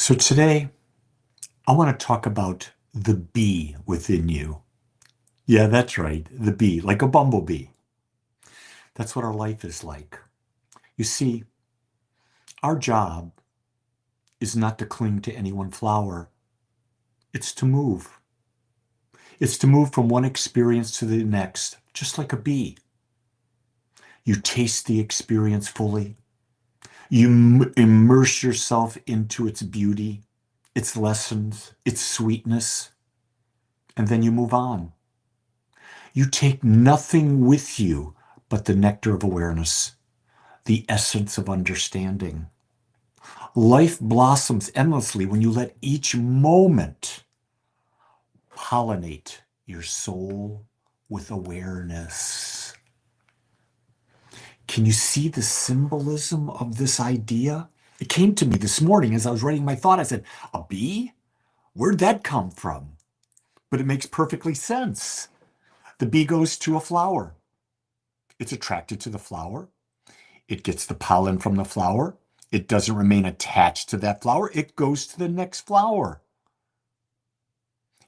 So today, I want to talk about the bee within you. Yeah, that's right, the bee, like a bumblebee. That's what our life is like. You see, our job is not to cling to any one flower, it's to move. It's to move from one experience to the next, just like a bee. You taste the experience fully, you immerse yourself into its beauty, its lessons, its sweetness, and then you move on. You take nothing with you but the nectar of awareness, the essence of understanding. Life blossoms endlessly when you let each moment pollinate your soul with awareness. Can you see the symbolism of this idea? It came to me this morning as I was writing my thought. I said, a bee? Where'd that come from? But it makes perfectly sense. The bee goes to a flower. It's attracted to the flower. It gets the pollen from the flower. It doesn't remain attached to that flower. It goes to the next flower.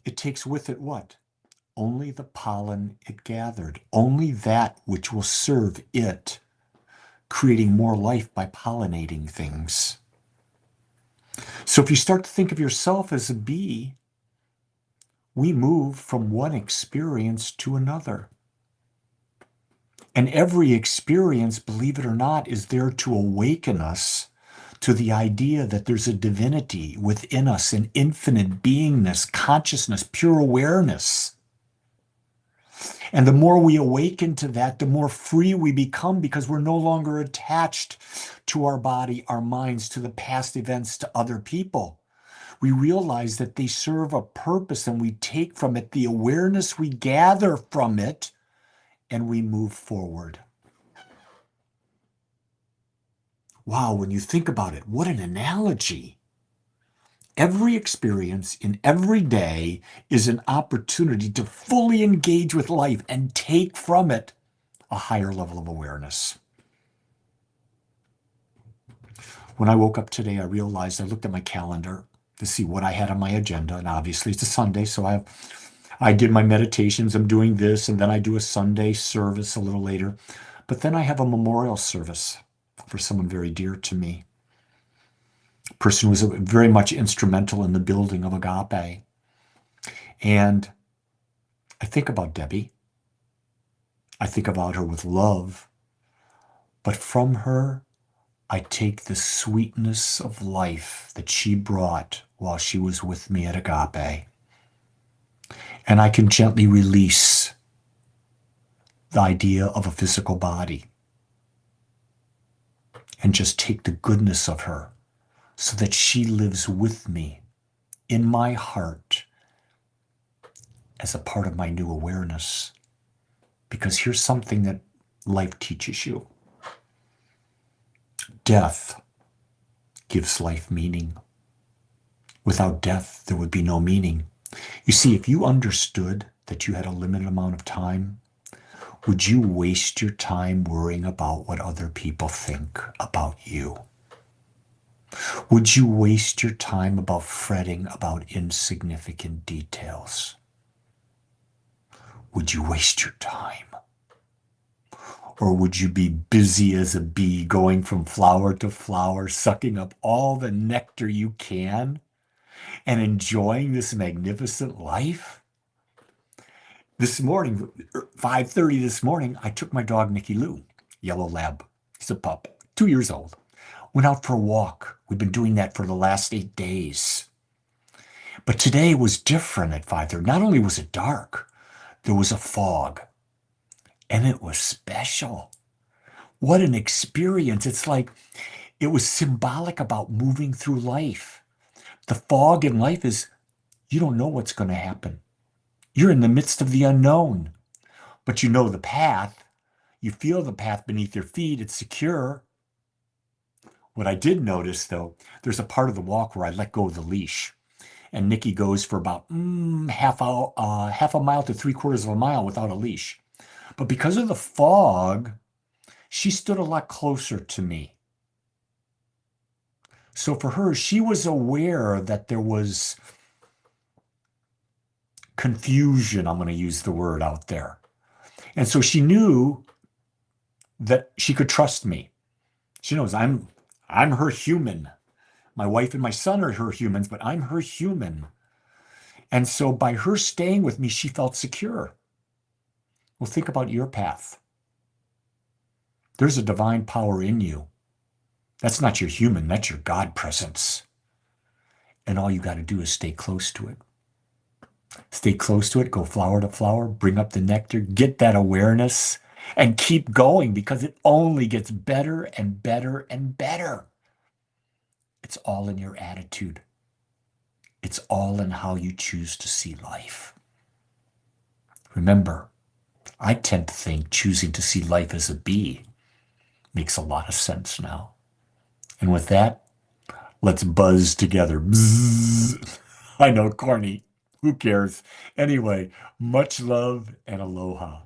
It takes with it what? Only the pollen it gathered, only that which will serve it, creating more life by pollinating things. So if you start to think of yourself as a bee, we move from one experience to another. And every experience, believe it or not, is there to awaken us to the idea that there's a divinity within us, an infinite beingness, consciousness, pure awareness. And the more we awaken to that, the more free we become because we're no longer attached to our body, our minds, to the past events, to other people. We realize that they serve a purpose and we take from it the awareness we gather from it and we move forward. Wow, when you think about it, what an analogy. Every experience in every day is an opportunity to fully engage with life and take from it a higher level of awareness. When I woke up today, I realized I looked at my calendar to see what I had on my agenda. And obviously it's a Sunday, so I did my meditations. I'm doing this, and then I do a Sunday service a little later. But then I have a memorial service for someone very dear to me. A person who was very much instrumental in the building of Agape. And I think about Debbie. I think about her with love. But from her, I take the sweetness of life that she brought while she was with me at Agape. And I can gently release the idea of a physical body and just take the goodness of her so that she lives with me in my heart as a part of my new awareness. Because here's something that life teaches you. Death gives life meaning. Without death, there would be no meaning. You see, if you understood that you had a limited amount of time, would you waste your time worrying about what other people think about you? Would you waste your time about fretting about insignificant details? Would you waste your time? Or would you be busy as a bee going from flower to flower, sucking up all the nectar you can and enjoying this magnificent life? This morning, 5:30 this morning, I took my dog, Nicky Lou, yellow lab. He's a pup, 2 years old. Went out for a walk. We've been doing that for the last 8 days. But today was different at 5:30. Not only was it dark, there was a fog. And it was special. What an experience. It's like it was symbolic about moving through life. The fog in life is you don't know what's going to happen. You're in the midst of the unknown, but you know the path. You feel the path beneath your feet. It's secure. What I did notice, though, there's a part of the walk where I let go of the leash. And Nikki goes for about half a mile to 3/4 of a mile without a leash. But because of the fog, she stood a lot closer to me. So for her, she was aware that there was confusion, I'm going to use the word out there. And so she knew that she could trust me. She knows I'm her human. My wife and my son are her humans, but I'm her human. And so by her staying with me, she felt secure. Well, think about your path. There's a divine power in you. That's not your human, that's your God presence. And all you got to do is stay close to it. Stay close to it, go flower to flower, bring up the nectar, get that awareness, and keep going because it only gets better and better and better. It's all in your attitude. It's all in how you choose to see life. Remember, I tend to think choosing to see life as a bee makes a lot of sense now. And with that, let's buzz together. Bzzz. I know, corny. Who cares? Anyway, much love and aloha.